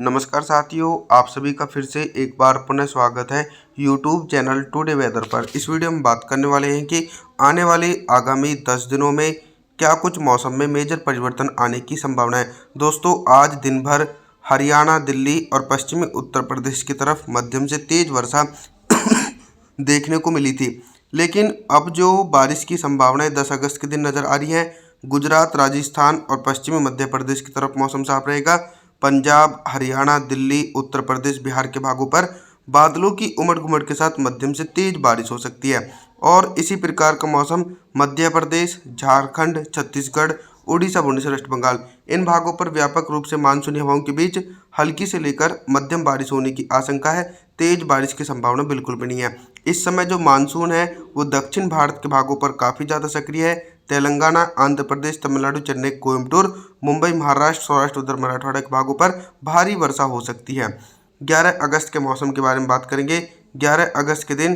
नमस्कार साथियों, आप सभी का फिर से एक बार पुनः स्वागत है यूट्यूब चैनल टुडे वेदर पर। इस वीडियो में बात करने वाले हैं कि आने वाले आगामी 10 दिनों में क्या कुछ मौसम में मेजर परिवर्तन आने की संभावना है। दोस्तों, आज दिन भर हरियाणा, दिल्ली और पश्चिमी उत्तर प्रदेश की तरफ मध्यम से तेज वर्षा देखने को मिली थी, लेकिन अब जो बारिश की संभावनाएं 10 अगस्त के दिन नजर आ रही हैं, गुजरात, राजस्थान और पश्चिमी मध्य प्रदेश की तरफ मौसम साफ रहेगा। पंजाब, हरियाणा, दिल्ली, उत्तर प्रदेश, बिहार के भागों पर बादलों की उमड़ घुमड़ के साथ मध्यम से तेज बारिश हो सकती है। और इसी प्रकार का मौसम मध्य प्रदेश, झारखंड, छत्तीसगढ़, उड़ीसा, भुवनेश्वर, वेस्ट बंगाल, इन भागों पर व्यापक रूप से मानसूनी हवाओं के बीच हल्की से लेकर मध्यम बारिश होने की आशंका है। तेज बारिश की संभावना बिल्कुल भी नहीं है। इस समय जो मानसून है वो दक्षिण भारत के भागों पर काफ़ी ज़्यादा सक्रिय है। तेलंगाना, आंध्र प्रदेश, तमिलनाडु, चेन्नई, कोयम्बटूर, मुंबई, महाराष्ट्र, सौराष्ट्र, उधर मराठवाड़ा के भागों पर भारी वर्षा हो सकती है। 11 अगस्त के मौसम के बारे में बात करेंगे। 11 अगस्त के दिन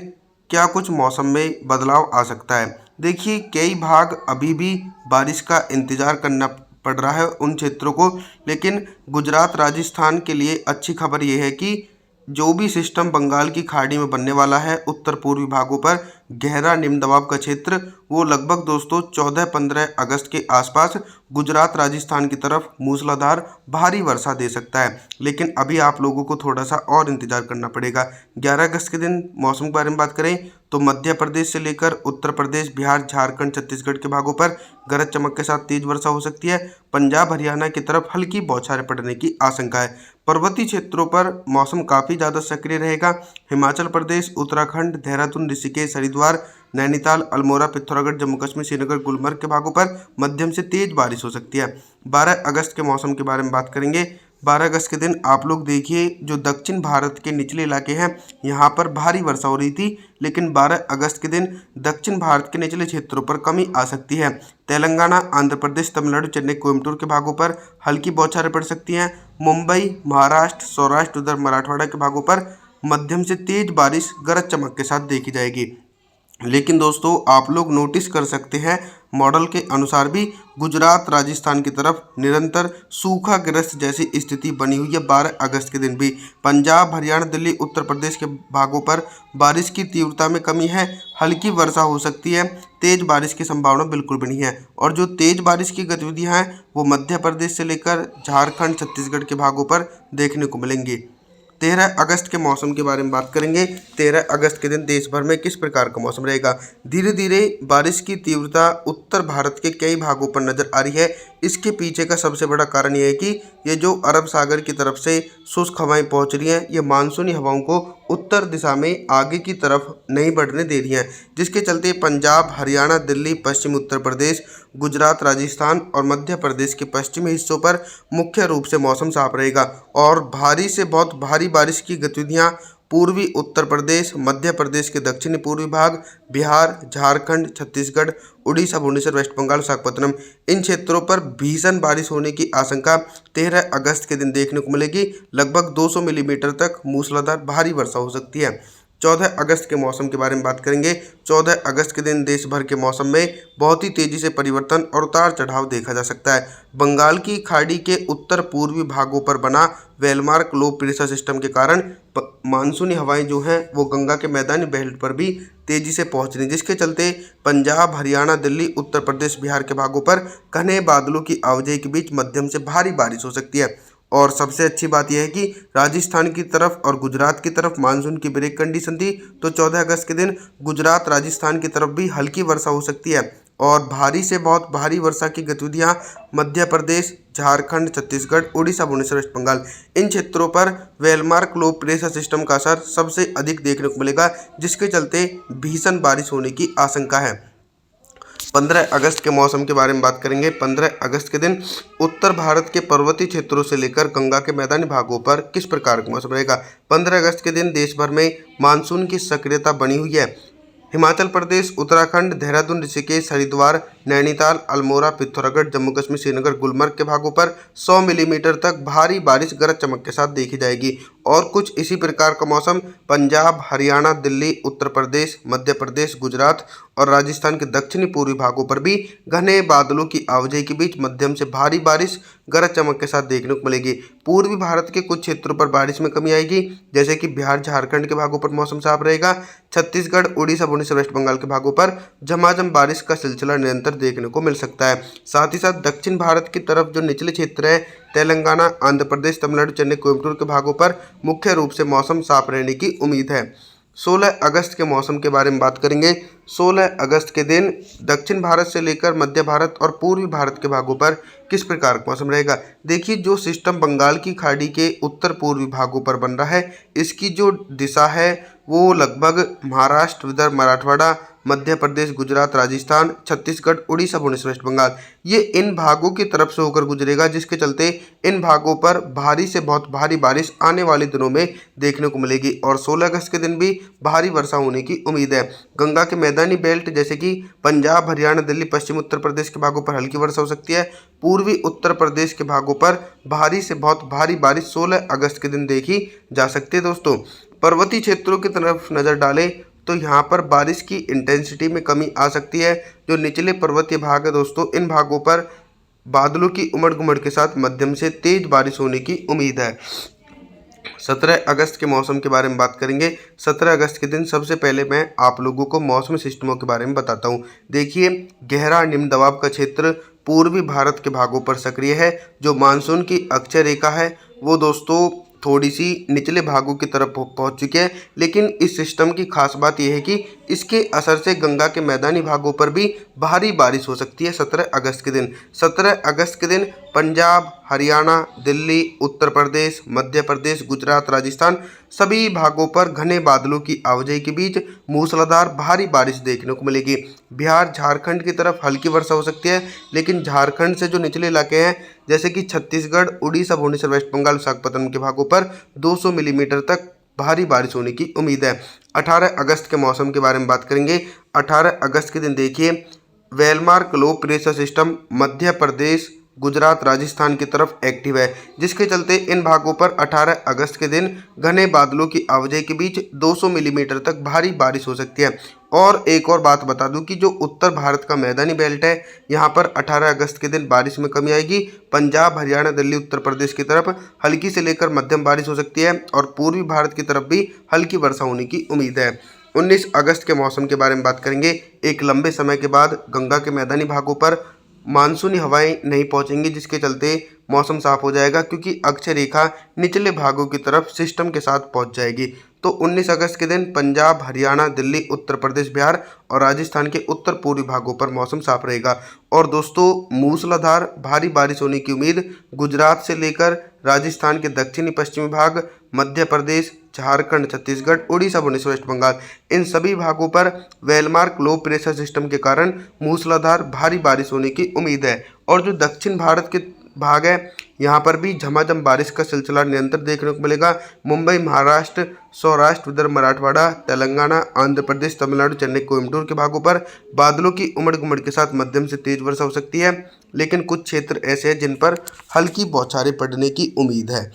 क्या कुछ मौसम में बदलाव आ सकता है। देखिए, कई भाग अभी भी बारिश का इंतजार करना पड़ रहा है उन क्षेत्रों को, लेकिन गुजरात, राजस्थान के लिए अच्छी खबर यह है कि जो भी सिस्टम बंगाल की खाड़ी में बनने वाला है उत्तर पूर्वी भागों पर, गहरा निम्न दबाव का क्षेत्र, वो लगभग दोस्तों 14-15 अगस्त के आसपास गुजरात, राजस्थान की तरफ मूसलाधार भारी वर्षा दे सकता है। लेकिन अभी आप लोगों को थोड़ा सा और इंतजार करना पड़ेगा। 11 अगस्त के दिन मौसम के बारे में बात करें तो मध्य प्रदेश से लेकर उत्तर प्रदेश, बिहार, झारखंड, छत्तीसगढ़ के भागों पर गरज चमक के साथ तेज वर्षा हो सकती है। पंजाब, हरियाणा की तरफ हल्की बौछारें पड़ने की आशंका है। पर्वतीय क्षेत्रों पर मौसम काफ़ी ज़्यादा सक्रिय रहेगा। हिमाचल प्रदेश, उत्तराखंड, देहरादून, ऋषिकेश, हरिद्वार, नैनीताल, अल्मोड़ा, पिथौरागढ़, जम्मू कश्मीर, श्रीनगर, गुलमर्ग के भागों पर मध्यम से तेज बारिश हो सकती है। 12 अगस्त के मौसम के बारे में बात करेंगे। 12 अगस्त के दिन आप लोग देखिए, जो दक्षिण भारत के निचले इलाके हैं यहाँ पर भारी वर्षा हो रही थी, लेकिन 12 अगस्त के दिन दक्षिण भारत के निचले क्षेत्रों पर कमी आ सकती है। तेलंगाना, आंध्र प्रदेश, तमिलनाडु, चेन्नई, कोयम्बटूर के भागों पर हल्की बौछारें पड़ सकती हैं। मुंबई, महाराष्ट्र, सौराष्ट्र, उधर मराठवाड़ा के भागों पर मध्यम से तेज बारिश गरज चमक के साथ देखी जाएगी। लेकिन दोस्तों, आप लोग नोटिस कर सकते हैं मॉडल के अनुसार भी गुजरात, राजस्थान की तरफ निरंतर सूखाग्रस्त जैसी स्थिति बनी हुई है। 12 अगस्त के दिन भी पंजाब, हरियाणा, दिल्ली, उत्तर प्रदेश के भागों पर बारिश की तीव्रता में कमी है। हल्की वर्षा हो सकती है, तेज बारिश की संभावना बिल्कुल भी नहीं है। और जो तेज बारिश की गतिविधियां हैं वो मध्य प्रदेश से लेकर झारखंड, छत्तीसगढ़ के भागों पर देखने को मिलेंगी। 13 अगस्त के मौसम के बारे में बात करेंगे। 13 अगस्त के दिन देश भर में किस प्रकार का मौसम रहेगा। धीरे धीरे बारिश की तीव्रता उत्तर भारत के कई भागों पर नजर आ रही है। इसके पीछे का सबसे बड़ा कारण यह है कि ये जो अरब सागर की तरफ से शुष्क हवाएं पहुंच रही हैं, ये मानसूनी हवाओं को उत्तर दिशा में आगे की तरफ नहीं बढ़ने दे रही हैं, जिसके चलते पंजाब, हरियाणा, दिल्ली, पश्चिम उत्तर प्रदेश, गुजरात, राजस्थान और मध्य प्रदेश के पश्चिमी हिस्सों पर मुख्य रूप से मौसम साफ रहेगा। और भारी से बहुत भारी बारिश की गतिविधियां पूर्वी उत्तर प्रदेश, मध्य प्रदेश के दक्षिणी पूर्वी भाग, बिहार, झारखंड, छत्तीसगढ़, उड़ीसा, भुवनेश्वर, वेस्ट बंगाल, विशाखापत्तनम, इन क्षेत्रों पर भीषण बारिश होने की आशंका 13 अगस्त के दिन देखने को मिलेगी। लगभग 200 मिलीमीटर तक मूसलाधार भारी वर्षा हो सकती है। 14 अगस्त के मौसम के बारे में बात करेंगे। 14 अगस्त के दिन देश भर के मौसम में बहुत ही तेजी से परिवर्तन और उतार चढ़ाव देखा जा सकता है। बंगाल की खाड़ी के उत्तर पूर्वी भागों पर बना वेलमार्क लो प्रेशर सिस्टम के कारण मानसूनी हवाएं जो हैं वो गंगा के मैदानी बेल्ट पर भी तेजी से पहुंच रही, जिसके चलते पंजाब, हरियाणा, दिल्ली, उत्तर प्रदेश, बिहार के भागों पर घने बादलों की आवाजाही के बीच मध्यम से भारी बारिश हो सकती है। और सबसे अच्छी बात यह है कि राजस्थान की तरफ और गुजरात की तरफ मानसून की ब्रेक कंडीशन थी, तो 14 अगस्त के दिन गुजरात, राजस्थान की तरफ भी हल्की वर्षा हो सकती है। और भारी से बहुत भारी वर्षा की गतिविधियां मध्य प्रदेश, झारखंड, छत्तीसगढ़, उड़ीसा, भुवनेश्वर, वेस्ट बंगाल, इन क्षेत्रों पर वेलमार्क लो प्रेशर सिस्टम का असर सबसे अधिक देखने को मिलेगा, जिसके चलते भीषण बारिश होने की आशंका है। 15 अगस्त के मौसम के बारे में बात करेंगे। 15 अगस्त के दिन उत्तर भारत के पर्वतीय क्षेत्रों से लेकर गंगा के मैदानी भागों पर किस प्रकार का मौसम रहेगा। 15 अगस्त के दिन देश भर में मानसून की सक्रियता बनी हुई है। हिमाचल प्रदेश, उत्तराखंड, देहरादून, ऋषिकेश, हरिद्वार, नैनीताल, अल्मोड़ा, पिथौरागढ़, जम्मू कश्मीर, श्रीनगर, गुलमर्ग के भागों पर 100 मिलीमीटर तक भारी बारिश गरज चमक के साथ देखी जाएगी। और कुछ इसी प्रकार का मौसम पंजाब, हरियाणा, दिल्ली, उत्तर प्रदेश, मध्य प्रदेश, गुजरात और राजस्थान के दक्षिणी पूर्वी भागों पर भी घने बादलों की आवाजाही के बीच मध्यम से भारी बारिश गरज चमक के साथ देखने को मिलेगी। पूर्वी भारत के कुछ क्षेत्रों पर बारिश में कमी आएगी, जैसे कि बिहार, झारखंड के भागों पर मौसम साफ रहेगा। छत्तीसगढ़, उड़ीसा, भुवनेश्वर, वेस्ट बंगाल के भागों पर झमाझम बारिश का सिलसिला निरंतर देखने को मिल सकता है। साथ ही साथ दक्षिण भारत की तरफ जो निचले क्षेत्र है, तेलंगाना, आंध्र प्रदेश, तमिलनाडु, चेन्नई, कोयम्बटूर के भागों पर मुख्य रूप से मौसम साफ रहने की उम्मीद है। 16 अगस्त के मौसम के बारे में बात करेंगे। 16 अगस्त के दिन दक्षिण भारत से लेकर मध्य भारत और पूर्वी भारत के भागों पर किस प्रकार का मौसम रहेगा। देखिए, जो सिस्टम बंगाल की खाड़ी के उत्तर पूर्वी भागों पर बन रहा है, इसकी जो दिशा है वो लगभग महाराष्ट्र, विदर्भ, मराठवाड़ा, मध्य प्रदेश, गुजरात, राजस्थान, छत्तीसगढ़, उड़ीसा, भुवनेश्वर, वेस्ट बंगाल, ये इन भागों की तरफ से होकर गुजरेगा, जिसके चलते इन भागों पर भारी से बहुत भारी बारिश आने वाले दिनों में देखने को मिलेगी। और 16 अगस्त के दिन भी भारी वर्षा होने की उम्मीद है। गंगा के मैदानी बेल्ट जैसे कि पंजाब, हरियाणा, दिल्ली, पश्चिमी उत्तर प्रदेश के भागों पर हल्की वर्षा हो सकती है। पूर्वी उत्तर प्रदेश के भागों पर भारी से बहुत भारी बारिश 16 अगस्त के दिन देखी जा सकती है। दोस्तों, पर्वतीय क्षेत्रों की तरफ नज़र डालें तो यहाँ पर बारिश की इंटेंसिटी में कमी आ सकती है। जो निचले पर्वतीय भाग है दोस्तों, इन भागों पर बादलों की उमड़ घुमड़ के साथ मध्यम से तेज बारिश होने की उम्मीद है। 17 अगस्त के मौसम के बारे में बात करेंगे। 17 अगस्त के दिन सबसे पहले मैं आप लोगों को मौसमी सिस्टमों के बारे में बताता हूँ। देखिए, गहरा निम्न दबाव का क्षेत्र पूर्वी भारत के भागों पर सक्रिय है। जो मानसून की अक्षय रेखा है वो दोस्तों थोड़ी सी निचले भागों की तरफ पहुंच चुकी है, लेकिन इस सिस्टम की खास बात यह है कि इसके असर से गंगा के मैदानी भागों पर भी भारी बारिश हो सकती है। 17 अगस्त के दिन 17 अगस्त के दिन पंजाब, हरियाणा, दिल्ली, उत्तर प्रदेश, मध्य प्रदेश, गुजरात, राजस्थान सभी भागों पर घने बादलों की आवाजाही के बीच मूसलाधार भारी बारिश देखने को मिलेगी। बिहार, झारखंड की तरफ हल्की वर्षा हो सकती है, लेकिन झारखंड से जो निचले इलाके हैं जैसे कि छत्तीसगढ़, उड़ीसा, भुवनेश्वर, वेस्ट बंगाल, विशाखापत्तनम के भागों पर 200 मिलीमीटर तक भारी बारिश होने की उम्मीद है। 18 अगस्त के मौसम के बारे में बात करेंगे। 18 अगस्त के दिन देखिए, well-marked low pressure system Madhya Pradesh, Gujarat, Rajasthan की तरफ एक्टिव है, जिसके चलते इन भागों पर 18 अगस्त के दिन घने बादलों की आवाजाही के बीच 200 मिलीमीटर तक भारी बारिश हो सकती है। और एक और बात बता दूं कि जो उत्तर भारत का मैदानी बेल्ट है, यहाँ पर 18 अगस्त के दिन बारिश में कमी आएगी। पंजाब, हरियाणा, दिल्ली, उत्तर प्रदेश की तरफ हल्की से लेकर मध्यम बारिश हो सकती है और पूर्वी भारत की तरफ भी हल्की वर्षा होने की उम्मीद है। 19 अगस्त के मौसम के बारे में बात करेंगे। एक लंबे समय के बाद गंगा के मैदानी भागों पर मानसूनी हवाएं नहीं पहुंचेंगी, जिसके चलते मौसम साफ हो जाएगा, क्योंकि अक्षय रेखा निचले भागों की तरफ सिस्टम के साथ पहुंच जाएगी। तो 19 अगस्त के दिन पंजाब, हरियाणा, दिल्ली, उत्तर प्रदेश, बिहार और राजस्थान के उत्तर पूर्वी भागों पर मौसम साफ रहेगा। और दोस्तों, मूसलाधार भारी बारिश होने की उम्मीद गुजरात से लेकर राजस्थान के दक्षिणी पश्चिमी भाग, मध्य प्रदेश, झारखंड, छत्तीसगढ़, उड़ीसा, भुवनेश्वर, वेस्ट बंगाल इन सभी भागों पर वेलमार्क लो प्रेशर सिस्टम के कारण मूसलाधार भारी बारिश होने की उम्मीद है। और जो दक्षिण भारत के भाग है, यहाँ पर भी झमाझम बारिश का सिलसिला निरंतर देखने को मिलेगा। मुंबई, महाराष्ट्र, सौराष्ट्र, विदर्भ, मराठवाड़ा, तेलंगाना, आंध्र प्रदेश, तमिलनाडु, चेन्नई, कोयम्बटूर के भागों पर बादलों की उमड़ घुमड़ के साथ मध्यम से तेज वर्षा हो सकती है, लेकिन कुछ क्षेत्र ऐसे हैं जिन पर हल्की बौछारें पड़ने की उम्मीद है।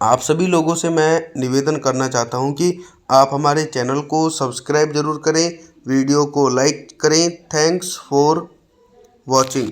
आप सभी लोगों से मैं निवेदन करना चाहता हूं कि आप हमारे चैनल को सब्सक्राइब जरूर करें, वीडियो को लाइक करें। Thanks for watching.